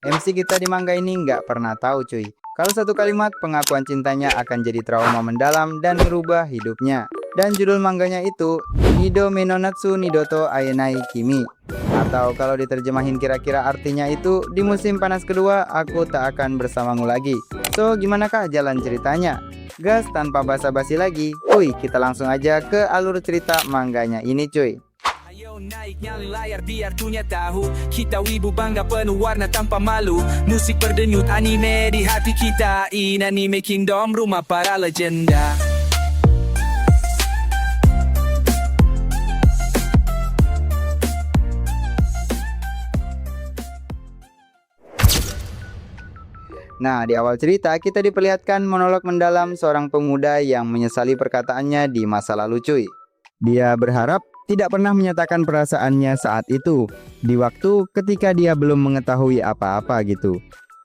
MC kita di manga ini nggak pernah tahu cuy, kalau satu kalimat pengakuan cintanya akan jadi trauma mendalam dan merubah hidupnya. Dan judul mangganya itu Nido Menonatsu Nidoto Aenai Kimi. Atau kalau diterjemahin kira-kira artinya itu di musim panas kedua aku tak akan bersamamu lagi. So gimanakah jalan ceritanya? Gas tanpa basa-basi lagi. Wih, kita langsung aja ke alur cerita mangganya ini cuy. Ayo naik nyali layar biar dunia tahu kita wibu bangga penuh warna tanpa malu. Musik berdenyut anime di hati kita. In Anime Kingdom, rumah para legenda. Nah, di awal cerita kita diperlihatkan monolog mendalam seorang pemuda yang menyesali perkataannya di masa lalu cuy. Dia berharap tidak pernah menyatakan perasaannya saat itu, di waktu ketika dia belum mengetahui apa-apa gitu.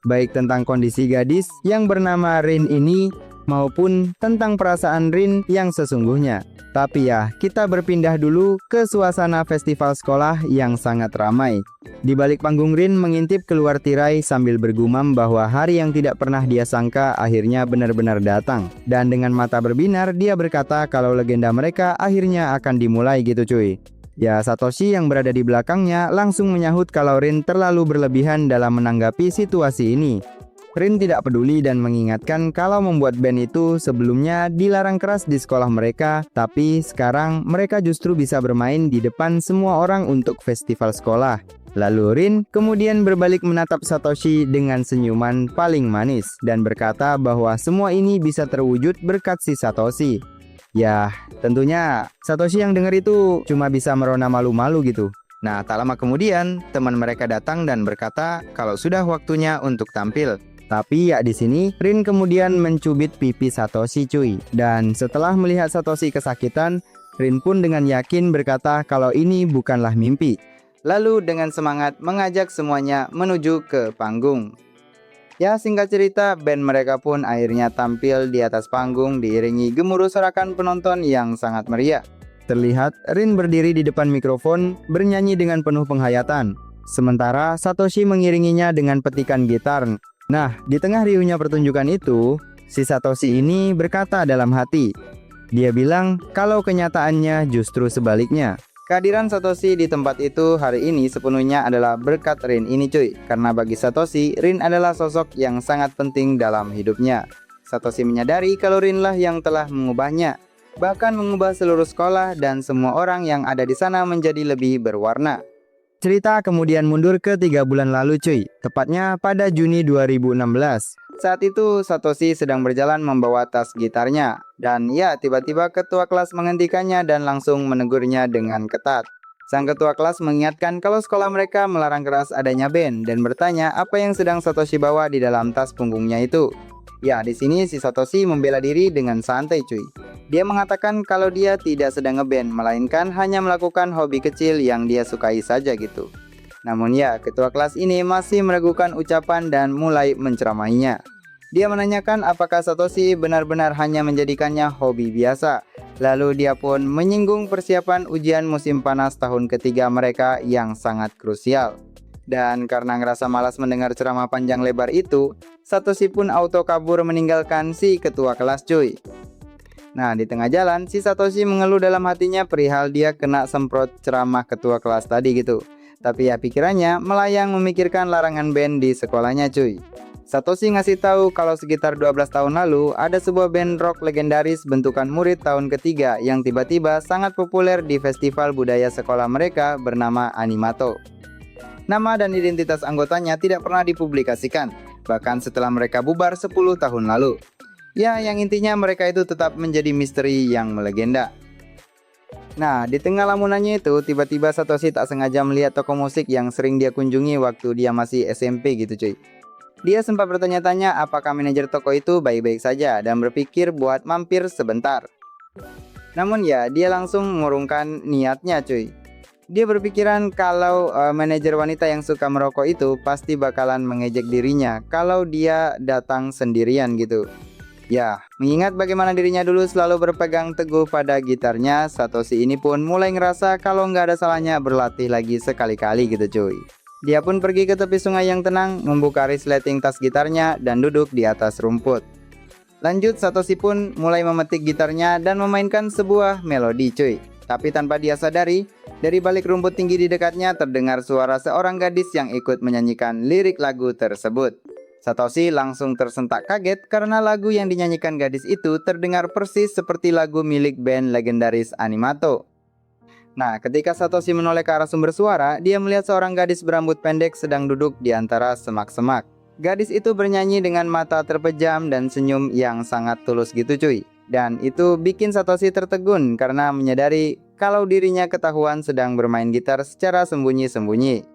Baik tentang kondisi gadis yang bernama Rin ini, maupun tentang perasaan Rin yang sesungguhnya. Tapi ya, kita berpindah dulu ke suasana festival sekolah yang sangat ramai. Di balik panggung, Rin mengintip keluar tirai sambil bergumam bahwa hari yang tidak pernah dia sangka akhirnya benar-benar datang. Dan dengan mata berbinar, dia berkata kalau legenda mereka akhirnya akan dimulai gitu cuy. Ya, Satoshi yang berada di belakangnya langsung menyahut kalau Rin terlalu berlebihan dalam menanggapi situasi ini. Rin tidak peduli dan mengingatkan kalau membuat band itu sebelumnya dilarang keras di sekolah mereka, tapi sekarang mereka justru bisa bermain di depan semua orang untuk festival sekolah. Lalu Rin kemudian berbalik menatap Satoshi dengan senyuman paling manis dan berkata bahwa semua ini bisa terwujud berkat si Satoshi. Ya, tentunya Satoshi yang dengar itu cuma bisa merona malu-malu gitu. Nah, tak lama kemudian teman mereka datang dan berkata kalau sudah waktunya untuk tampil. Tapi ya di sini Rin kemudian mencubit pipi Satoshi cuy. Dan setelah melihat Satoshi kesakitan, Rin pun dengan yakin berkata kalau ini bukanlah mimpi. Lalu dengan semangat mengajak semuanya menuju ke panggung. Ya, singkat cerita, band mereka pun akhirnya tampil di atas panggung diiringi gemuruh sorakan penonton yang sangat meriah. Terlihat Rin berdiri di depan mikrofon bernyanyi dengan penuh penghayatan. Sementara Satoshi mengiringinya dengan petikan gitar. Nah, di tengah riuhnya pertunjukan itu, si Satoshi ini berkata dalam hati. Dia bilang kalau kenyataannya justru sebaliknya. Kehadiran Satoshi di tempat itu hari ini sepenuhnya adalah berkat Rin ini cuy. Karena bagi Satoshi, Rin adalah sosok yang sangat penting dalam hidupnya. Satoshi menyadari kalau Rin lah yang telah mengubahnya. Bahkan mengubah seluruh sekolah dan semua orang yang ada di sana menjadi lebih berwarna. Cerita kemudian mundur ke 3 bulan lalu cuy, tepatnya pada Juni 2016. Saat itu Satoshi sedang berjalan membawa tas gitarnya. Dan ya, tiba-tiba ketua kelas menghentikannya dan langsung menegurnya dengan ketat. Sang ketua kelas mengingatkan kalau sekolah mereka melarang keras adanya band dan bertanya apa yang sedang Satoshi bawa di dalam tas punggungnya itu. Ya, di sini si Satoshi membela diri dengan santai cuy. Dia mengatakan kalau dia tidak sedang ngeband, melainkan hanya melakukan hobi kecil yang dia sukai saja gitu. Namun ya, ketua kelas ini masih meragukan ucapan dan mulai menceramahinya. Dia menanyakan apakah Satoshi benar-benar hanya menjadikannya hobi biasa. Lalu dia pun menyinggung persiapan ujian musim panas tahun ketiga mereka yang sangat krusial. Dan karena ngerasa malas mendengar ceramah panjang lebar itu, Satoshi pun auto kabur meninggalkan si ketua kelas cuy. Nah, di tengah jalan, si Satoshi mengeluh dalam hatinya perihal dia kena semprot ceramah ketua kelas tadi gitu. Tapi ya pikirannya melayang memikirkan larangan band di sekolahnya cuy. Satoshi ngasih tahu kalau sekitar 12 tahun lalu ada sebuah band rock legendaris bentukan murid tahun ketiga yang tiba-tiba sangat populer di festival budaya sekolah mereka bernama Animato. Nama dan identitas anggotanya tidak pernah dipublikasikan, bahkan setelah mereka bubar 10 tahun lalu. Ya, yang intinya mereka itu tetap menjadi misteri yang melegenda. Nah, di tengah lamunannya itu, tiba-tiba Satoshi tak sengaja melihat toko musik yang sering dia kunjungi waktu dia masih SMP gitu cuy. Dia sempat bertanya-tanya apakah manajer toko itu baik-baik saja dan berpikir buat mampir sebentar. Namun ya, dia langsung mengurungkan niatnya cuy. Dia berpikiran kalau manajer wanita yang suka merokok itu pasti bakalan mengejek dirinya kalau dia datang sendirian gitu. Ya, mengingat bagaimana dirinya dulu selalu berpegang teguh pada gitarnya, Satoshi ini pun mulai ngerasa kalau nggak ada salahnya berlatih lagi sekali-kali gitu cuy. Dia pun pergi ke tepi sungai yang tenang, membuka resleting tas gitarnya, dan duduk di atas rumput. Lanjut, Satoshi pun mulai memetik gitarnya dan memainkan sebuah melodi cuy. Tapi tanpa dia sadari, dari balik rumput tinggi di dekatnya terdengar suara seorang gadis yang ikut menyanyikan lirik lagu tersebut. Satoshi langsung tersentak kaget karena lagu yang dinyanyikan gadis itu terdengar persis seperti lagu milik band legendaris Animato. Nah, ketika Satoshi menoleh ke arah sumber suara, dia melihat seorang gadis berambut pendek sedang duduk di antara semak-semak. Gadis itu bernyanyi dengan mata terpejam dan senyum yang sangat tulus gitu cuy. Dan itu bikin Satoshi tertegun karena menyadari kalau dirinya ketahuan sedang bermain gitar secara sembunyi-sembunyi.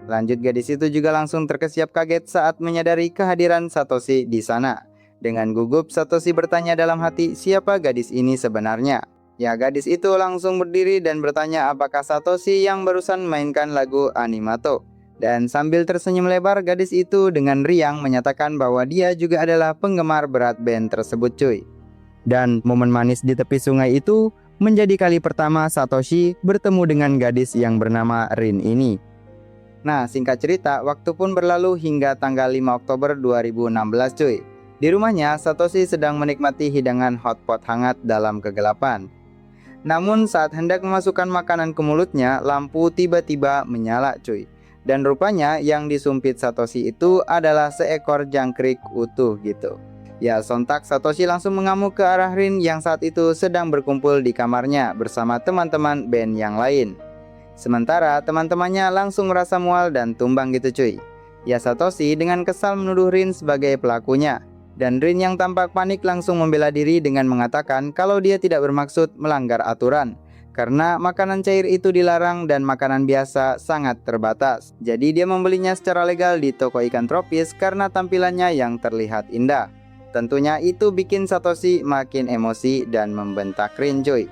Lanjut, gadis itu juga langsung terkesiap kaget saat menyadari kehadiran Satoshi di sana. Dengan gugup, Satoshi bertanya dalam hati siapa gadis ini sebenarnya. Ya, gadis itu langsung berdiri dan bertanya apakah Satoshi yang barusan mainkan lagu Animato. Dan sambil tersenyum lebar, gadis itu dengan riang menyatakan bahwa dia juga adalah penggemar berat band tersebut cuy. Dan momen manis di tepi sungai itu menjadi kali pertama Satoshi bertemu dengan gadis yang bernama Rin ini. Nah, singkat cerita, waktu pun berlalu hingga tanggal 5 Oktober 2016 cuy. Di rumahnya, Satoshi sedang menikmati hidangan hotpot hangat dalam kegelapan. Namun saat hendak memasukkan makanan ke mulutnya, lampu tiba-tiba menyala cuy. Dan rupanya yang disumpit Satoshi itu adalah seekor jangkrik utuh gitu. Ya, sontak Satoshi langsung mengamuk ke arah Rin yang saat itu sedang berkumpul di kamarnya bersama teman-teman band yang lain. Sementara teman-temannya langsung merasa mual dan tumbang gitu cuy. Ya, Satoshi dengan kesal menuduh Rin sebagai pelakunya. Dan Rin yang tampak panik langsung membela diri dengan mengatakan kalau dia tidak bermaksud melanggar aturan. Karena makanan cair itu dilarang dan makanan biasa sangat terbatas. Jadi dia membelinya secara legal di toko ikan tropis karena tampilannya yang terlihat indah. Tentunya itu bikin Satoshi makin emosi dan membentak Rin cuy.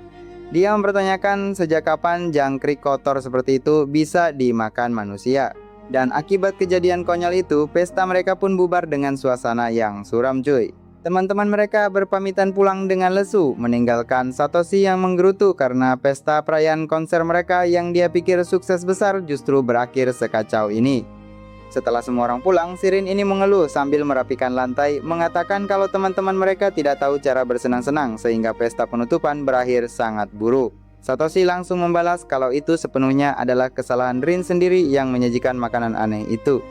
Dia mempertanyakan sejak kapan jangkrik kotor seperti itu bisa dimakan manusia. Dan akibat kejadian konyol itu, pesta mereka pun bubar dengan suasana yang suram cuy. Teman-teman mereka berpamitan pulang dengan lesu, meninggalkan Satoshi yang menggerutu karena pesta perayaan konser mereka yang dia pikir sukses besar justru berakhir sekacau ini. Setelah semua orang pulang, si Rin ini mengeluh sambil merapikan lantai, mengatakan kalau teman-teman mereka tidak tahu cara bersenang-senang sehingga pesta penutupan berakhir sangat buruk. Satoshi langsung membalas kalau itu sepenuhnya adalah kesalahan Rin sendiri yang menyajikan makanan aneh itu.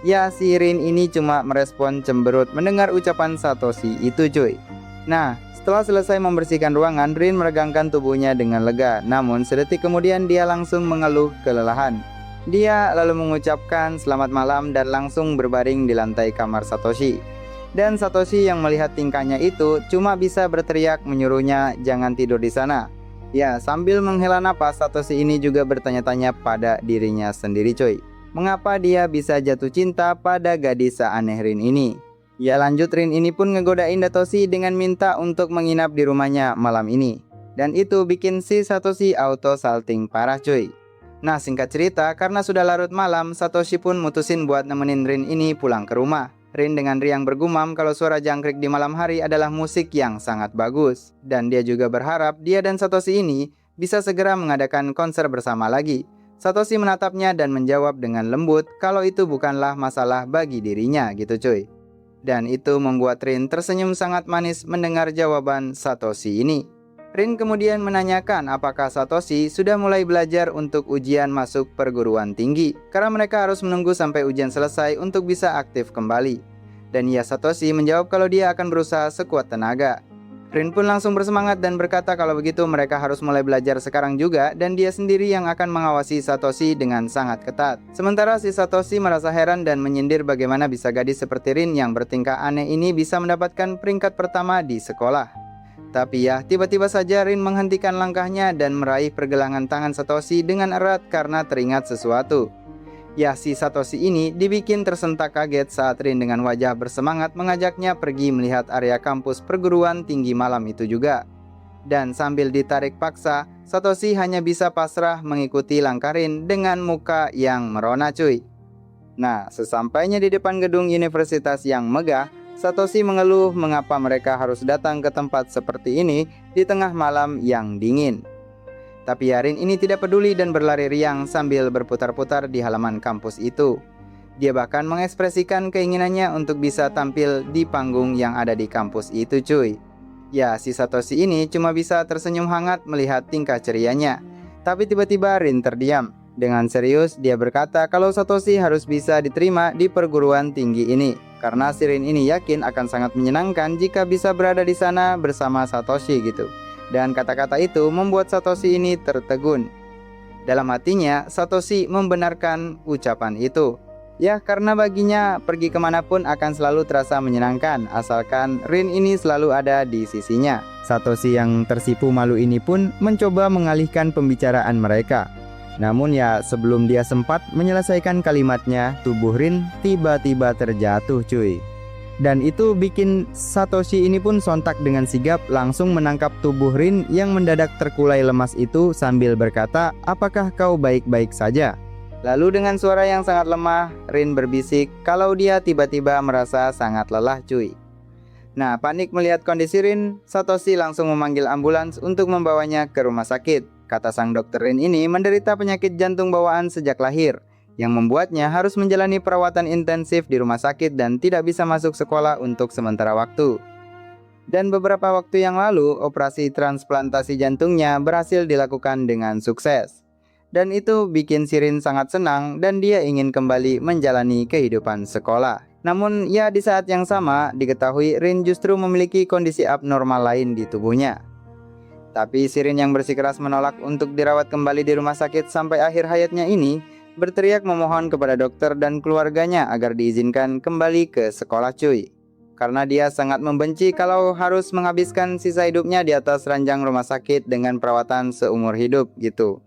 Ya, si Rin ini cuma merespon cemberut mendengar ucapan Satoshi itu cuy. Nah, setelah selesai membersihkan ruangan, Rin meregangkan tubuhnya dengan lega. Namun sedetik kemudian dia langsung mengeluh kelelahan. Dia lalu mengucapkan selamat malam dan langsung berbaring di lantai kamar Satoshi. Dan Satoshi yang melihat tingkahnya itu cuma bisa berteriak menyuruhnya jangan tidur di sana. Ya, sambil menghela napas, Satoshi ini juga bertanya-tanya pada dirinya sendiri cuy. Mengapa dia bisa jatuh cinta pada gadis seaneh Rin ini? Ya, lanjut, Rin ini pun ngegodain Satoshi dengan minta untuk menginap di rumahnya malam ini. Dan itu bikin si Satoshi auto salting parah cuy. Nah, singkat cerita, karena sudah larut malam, Satoshi pun mutusin buat nemenin Rin ini pulang ke rumah. Rin dengan riang bergumam kalau suara jangkrik di malam hari adalah musik yang sangat bagus. Dan dia juga berharap dia dan Satoshi ini bisa segera mengadakan konser bersama lagi. Satoshi menatapnya dan menjawab dengan lembut kalau itu bukanlah masalah bagi dirinya gitu cuy. Dan itu membuat Rin tersenyum sangat manis mendengar jawaban Satoshi ini. Rin kemudian menanyakan apakah Satoshi sudah mulai belajar untuk ujian masuk perguruan tinggi, karena mereka harus menunggu sampai ujian selesai untuk bisa aktif kembali. Dan ya, Satoshi menjawab kalau dia akan berusaha sekuat tenaga. Rin pun langsung bersemangat dan berkata kalau begitu mereka harus mulai belajar sekarang juga dan dia sendiri yang akan mengawasi Satoshi dengan sangat ketat. Sementara si Satoshi merasa heran dan menyindir bagaimana bisa gadis seperti Rin yang bertingkah aneh ini bisa mendapatkan peringkat pertama di sekolah. Tapi ya, tiba-tiba saja Rin menghentikan langkahnya dan meraih pergelangan tangan Satoshi dengan erat karena teringat sesuatu. Ya, si Satoshi ini dibikin tersentak kaget saat Rin dengan wajah bersemangat mengajaknya pergi melihat area kampus perguruan tinggi malam itu juga. Dan sambil ditarik paksa, Satoshi hanya bisa pasrah mengikuti langkah Rin dengan muka yang merona cuy. Nah, sesampainya di depan gedung universitas yang megah, Satoshi mengeluh mengapa mereka harus datang ke tempat seperti ini di tengah malam yang dingin. Tapi Rin ini tidak peduli dan berlari riang sambil berputar-putar di halaman kampus itu. Dia bahkan mengekspresikan keinginannya untuk bisa tampil di panggung yang ada di kampus itu cuy. Ya, si Satoshi ini cuma bisa tersenyum hangat melihat tingkah cerianya. Tapi tiba-tiba Rin terdiam. Dengan serius dia berkata kalau Satoshi harus bisa diterima di perguruan tinggi ini. Karena si Rin ini yakin akan sangat menyenangkan jika bisa berada di sana bersama Satoshi gitu. Dan kata-kata itu membuat Satoshi ini tertegun. Dalam hatinya, Satoshi membenarkan ucapan itu. Ya, karena baginya pergi kemanapun akan selalu terasa menyenangkan asalkan Rin ini selalu ada di sisinya. Satoshi yang tersipu malu ini pun mencoba mengalihkan pembicaraan mereka. Namun ya, sebelum dia sempat menyelesaikan kalimatnya, tubuh Rin tiba-tiba terjatuh cuy. Dan itu bikin Satoshi ini pun sontak dengan sigap langsung menangkap tubuh Rin yang mendadak terkulai lemas itu sambil berkata, "Apakah kau baik-baik saja?" Lalu dengan suara yang sangat lemah, Rin berbisik kalau dia tiba-tiba merasa sangat lelah cuy. Nah, panik melihat kondisi Rin, Satoshi langsung memanggil ambulans untuk membawanya ke rumah sakit. Kata sang dokter, Rin ini menderita penyakit jantung bawaan sejak lahir, yang membuatnya harus menjalani perawatan intensif di rumah sakit dan tidak bisa masuk sekolah untuk sementara waktu. Dan beberapa waktu yang lalu, operasi transplantasi jantungnya berhasil dilakukan dengan sukses. Dan itu bikin Rin sangat senang dan dia ingin kembali menjalani kehidupan sekolah. Namun ya di saat yang sama diketahui Rin justru memiliki kondisi abnormal lain di tubuhnya. Tapi Rin yang bersikeras menolak untuk dirawat kembali di rumah sakit sampai akhir hayatnya ini berteriak memohon kepada dokter dan keluarganya agar diizinkan kembali ke sekolah cuy. Karena dia sangat membenci kalau harus menghabiskan sisa hidupnya di atas ranjang rumah sakit dengan perawatan seumur hidup gitu.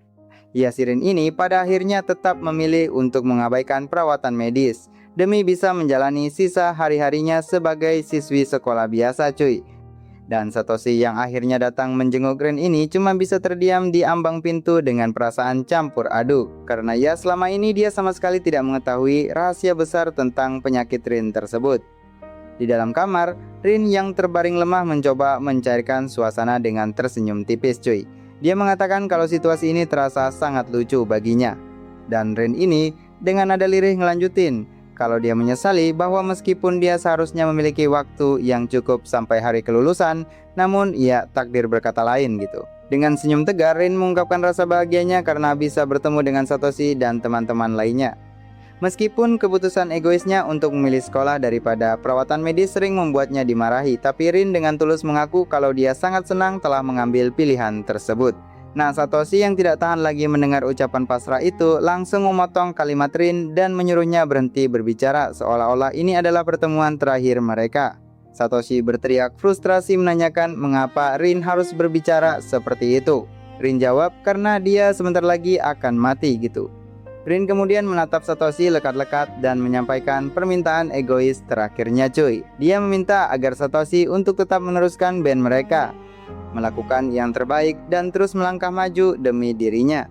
Ya, Rin ini pada akhirnya tetap memilih untuk mengabaikan perawatan medis demi bisa menjalani sisa hari-harinya sebagai siswi sekolah biasa cuy. Dan Satoshi yang akhirnya datang menjenguk Rin ini cuma bisa terdiam di ambang pintu dengan perasaan campur aduk. Karena ya selama ini dia sama sekali tidak mengetahui rahasia besar tentang penyakit Rin tersebut. Di dalam kamar, Rin yang terbaring lemah mencoba mencairkan suasana dengan tersenyum tipis cuy. Dia mengatakan kalau situasi ini terasa sangat lucu baginya. Dan Rin ini dengan nada lirih ngelanjutin kalau dia menyesali bahwa meskipun dia seharusnya memiliki waktu yang cukup sampai hari kelulusan, namun ya takdir berkata lain gitu. Dengan senyum tegar, Rin mengungkapkan rasa bahagianya karena bisa bertemu dengan Satoshi dan teman-teman lainnya. Meskipun keputusan egoisnya untuk memilih sekolah daripada perawatan medis sering membuatnya dimarahi, tapi Rin dengan tulus mengaku kalau dia sangat senang telah mengambil pilihan tersebut. Nah, Satoshi yang tidak tahan lagi mendengar ucapan pasrah itu langsung memotong kalimat Rin dan menyuruhnya berhenti berbicara seolah-olah ini adalah pertemuan terakhir mereka. Satoshi berteriak frustrasi menanyakan mengapa Rin harus berbicara seperti itu. Rin jawab karena dia sebentar lagi akan mati gitu. Rin kemudian menatap Satoshi lekat-lekat dan menyampaikan permintaan egois terakhirnya cuy. Dia meminta agar Satoshi untuk tetap meneruskan band mereka, melakukan yang terbaik dan terus melangkah maju demi dirinya.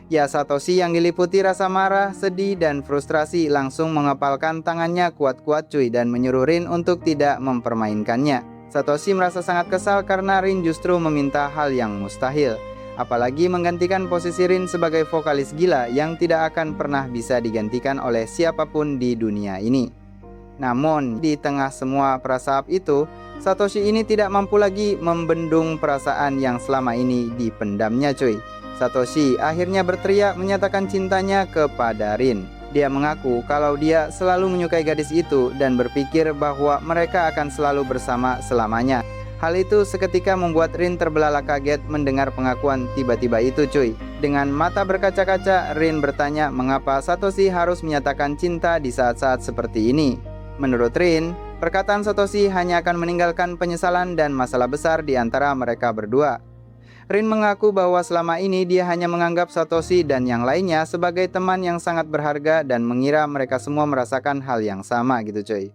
Ya, Satoshi yang diliputi rasa marah, sedih, dan frustrasi langsung mengepalkan tangannya kuat-kuat cuy dan menyuruh Rin untuk tidak mempermainkannya. Satoshi merasa sangat kesal karena Rin justru meminta hal yang mustahil. Apalagi menggantikan posisi Rin sebagai vokalis gila yang tidak akan pernah bisa digantikan oleh siapapun di dunia ini. Namun, di tengah semua prasangka itu, Satoshi ini tidak mampu lagi membendung perasaan yang selama ini dipendamnya cuy. Satoshi akhirnya berteriak menyatakan cintanya kepada Rin. Dia mengaku kalau dia selalu menyukai gadis itu dan berpikir bahwa mereka akan selalu bersama selamanya. Hal itu seketika membuat Rin terbelalak kaget mendengar pengakuan tiba-tiba itu cuy. Dengan mata berkaca-kaca, Rin bertanya mengapa Satoshi harus menyatakan cinta di saat-saat seperti ini. Menurut Rin, perkataan Satoshi hanya akan meninggalkan penyesalan dan masalah besar di antara mereka berdua. Rin mengaku bahwa selama ini dia hanya menganggap Satoshi dan yang lainnya sebagai teman yang sangat berharga dan mengira mereka semua merasakan hal yang sama gitu cuy.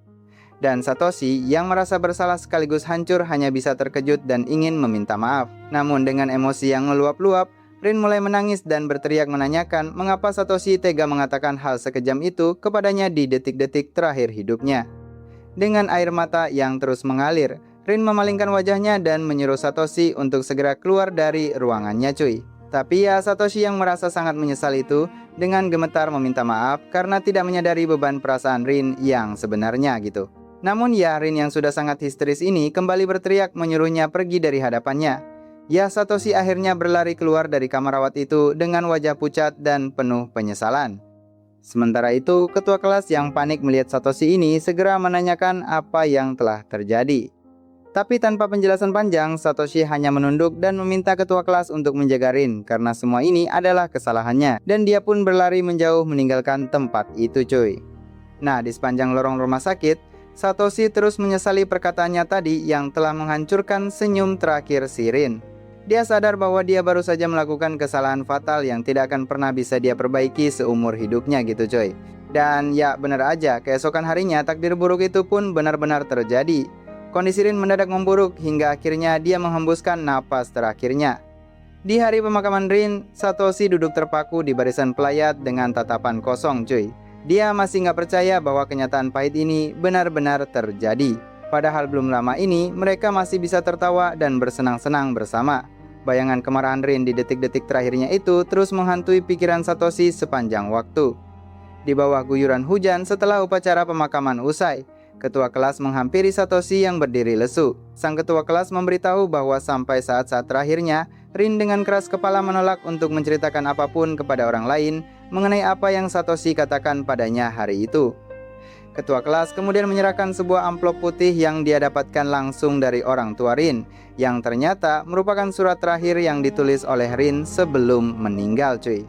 Dan Satoshi yang merasa bersalah sekaligus hancur hanya bisa terkejut dan ingin meminta maaf. Namun dengan emosi yang meluap-luap, Rin mulai menangis dan berteriak menanyakan mengapa Satoshi tega mengatakan hal sekejam itu kepadanya di detik-detik terakhir hidupnya. Dengan air mata yang terus mengalir, Rin memalingkan wajahnya dan menyuruh Satoshi untuk segera keluar dari ruangannya cuy. Tapi ya Satoshi yang merasa sangat menyesal itu dengan gemetar meminta maaf karena tidak menyadari beban perasaan Rin yang sebenarnya gitu. Namun ya Rin yang sudah sangat histeris ini kembali berteriak menyuruhnya pergi dari hadapannya. Ya Satoshi akhirnya berlari keluar dari kamar rawat itu dengan wajah pucat dan penuh penyesalan. Sementara itu ketua kelas yang panik melihat Satoshi ini segera menanyakan apa yang telah terjadi. Tapi tanpa penjelasan panjang, Satoshi hanya menunduk dan meminta ketua kelas untuk menjaga Rin karena semua ini adalah kesalahannya dan dia pun berlari menjauh meninggalkan tempat itu cuy. Nah, di sepanjang lorong rumah sakit, Satoshi terus menyesali perkataannya tadi yang telah menghancurkan senyum terakhir si Rin. Dia sadar bahwa dia baru saja melakukan kesalahan fatal yang tidak akan pernah bisa dia perbaiki seumur hidupnya gitu cuy. Dan ya benar aja, keesokan harinya takdir buruk itu pun benar-benar terjadi. Kondisi Rin mendadak memburuk hingga akhirnya dia menghembuskan napas terakhirnya. Di hari pemakaman Rin, Satoshi duduk terpaku di barisan pelayat dengan tatapan kosong cuy. Dia masih nggak percaya bahwa kenyataan pahit ini benar-benar terjadi. Padahal belum lama ini mereka masih bisa tertawa dan bersenang-senang bersama. Bayangan kemarahan Rin di detik-detik terakhirnya itu terus menghantui pikiran Satoshi sepanjang waktu. Di bawah guyuran hujan setelah upacara pemakaman usai, ketua kelas menghampiri Satoshi yang berdiri lesu. Sang ketua kelas memberitahu bahwa sampai saat-saat terakhirnya, Rin dengan keras kepala menolak untuk menceritakan apapun kepada orang lain mengenai apa yang Satoshi katakan padanya hari itu. Ketua kelas kemudian menyerahkan sebuah amplop putih yang dia dapatkan langsung dari orang tua Rin, yang ternyata merupakan surat terakhir yang ditulis oleh Rin sebelum meninggal cuy.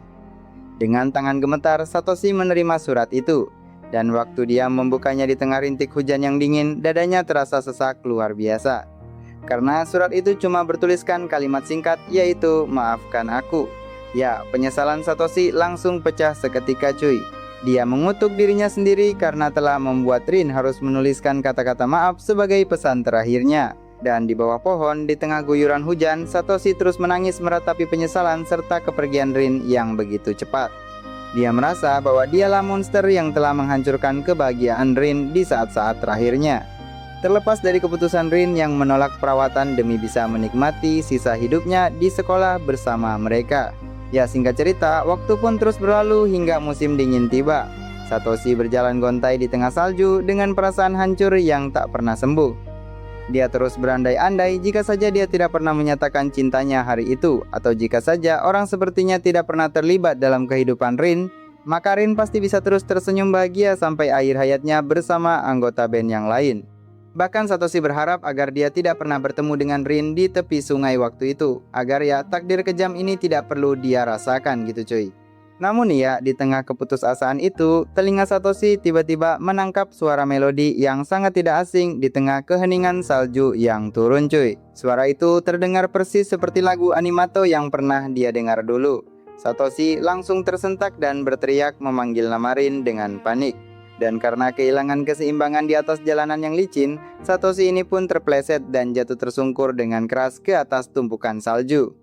Dengan tangan gemetar, Satoshi menerima surat itu. Dan waktu dia membukanya di tengah rintik hujan yang dingin, dadanya terasa sesak luar biasa. Karena surat itu cuma bertuliskan kalimat singkat yaitu maafkan aku. Ya, penyesalan Satoshi langsung pecah seketika cuy. Dia mengutuk dirinya sendiri karena telah membuat Rin harus menuliskan kata-kata maaf sebagai pesan terakhirnya. Dan di bawah pohon, di tengah guyuran hujan, Satoshi terus menangis meratapi penyesalan serta kepergian Rin yang begitu cepat. Dia merasa bahwa dialah monster yang telah menghancurkan kebahagiaan Rin di saat-saat terakhirnya. Terlepas dari keputusan Rin yang menolak perawatan demi bisa menikmati sisa hidupnya di sekolah bersama mereka. Ya singkat cerita, waktu pun terus berlalu hingga musim dingin tiba. Satoshi berjalan gontai di tengah salju dengan perasaan hancur yang tak pernah sembuh. Dia terus berandai-andai jika saja dia tidak pernah menyatakan cintanya hari itu, atau jika saja orang sepertinya tidak pernah terlibat dalam kehidupan Rin, maka Rin pasti bisa terus tersenyum bahagia sampai akhir hayatnya bersama anggota band yang lain. Bahkan Satoshi berharap agar dia tidak pernah bertemu dengan Rin di tepi sungai waktu itu, agar ya takdir kejam ini tidak perlu dia rasakan gitu cuy. Namun ya, di tengah keputusasaan itu, telinga Satoshi tiba-tiba menangkap suara melodi yang sangat tidak asing di tengah keheningan salju yang turun cuy. Suara itu terdengar persis seperti lagu Animato yang pernah dia dengar dulu. Satoshi langsung tersentak dan berteriak memanggil nama Rin dengan panik. Dan karena kehilangan keseimbangan di atas jalanan yang licin, Satoshi ini pun terpleset dan jatuh tersungkur dengan keras ke atas tumpukan salju.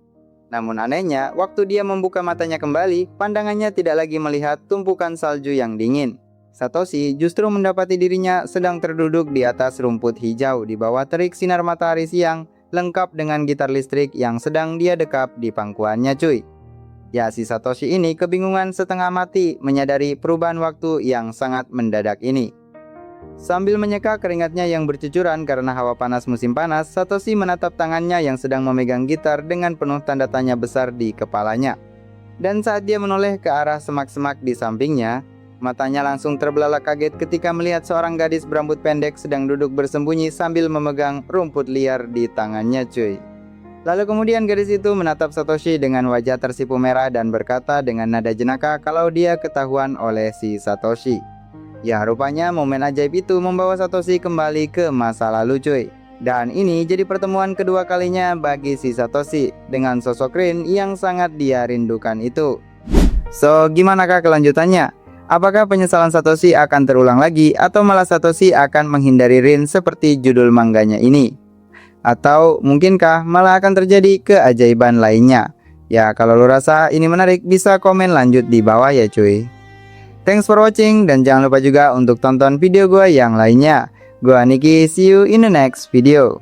Namun anehnya, waktu dia membuka matanya kembali, pandangannya tidak lagi melihat tumpukan salju yang dingin. Satoshi justru mendapati dirinya sedang terduduk di atas rumput hijau di bawah terik sinar matahari siang, lengkap dengan gitar listrik yang sedang dia dekap di pangkuannya cuy. Ya, si Satoshi ini kebingungan setengah mati menyadari perubahan waktu yang sangat mendadak ini. Sambil menyeka keringatnya yang bercucuran karena hawa panas musim panas, Satoshi menatap tangannya yang sedang memegang gitar dengan penuh tanda tanya besar di kepalanya. Dan saat dia menoleh ke arah semak-semak di sampingnya, matanya langsung terbelalak kaget ketika melihat seorang gadis berambut pendek sedang duduk bersembunyi sambil memegang rumput liar di tangannya cuy. Lalu kemudian gadis itu menatap Satoshi dengan wajah tersipu merah dan berkata dengan nada jenaka kalau dia ketahuan oleh si Satoshi. Ya rupanya momen ajaib itu membawa Satoshi kembali ke masa lalu cuy. Dan ini jadi pertemuan kedua kalinya bagi si Satoshi dengan sosok Rin yang sangat dia rindukan itu. So gimanakah kelanjutannya? Apakah penyesalan Satoshi akan terulang lagi atau malah Satoshi akan menghindari Rin seperti judul mangganya ini? Atau mungkinkah malah akan terjadi keajaiban lainnya? Ya kalau lu rasa ini menarik bisa komen lanjut di bawah ya cuy. Thanks for watching dan jangan lupa juga untuk tonton video gue yang lainnya. Gue Niki, see you in the next video.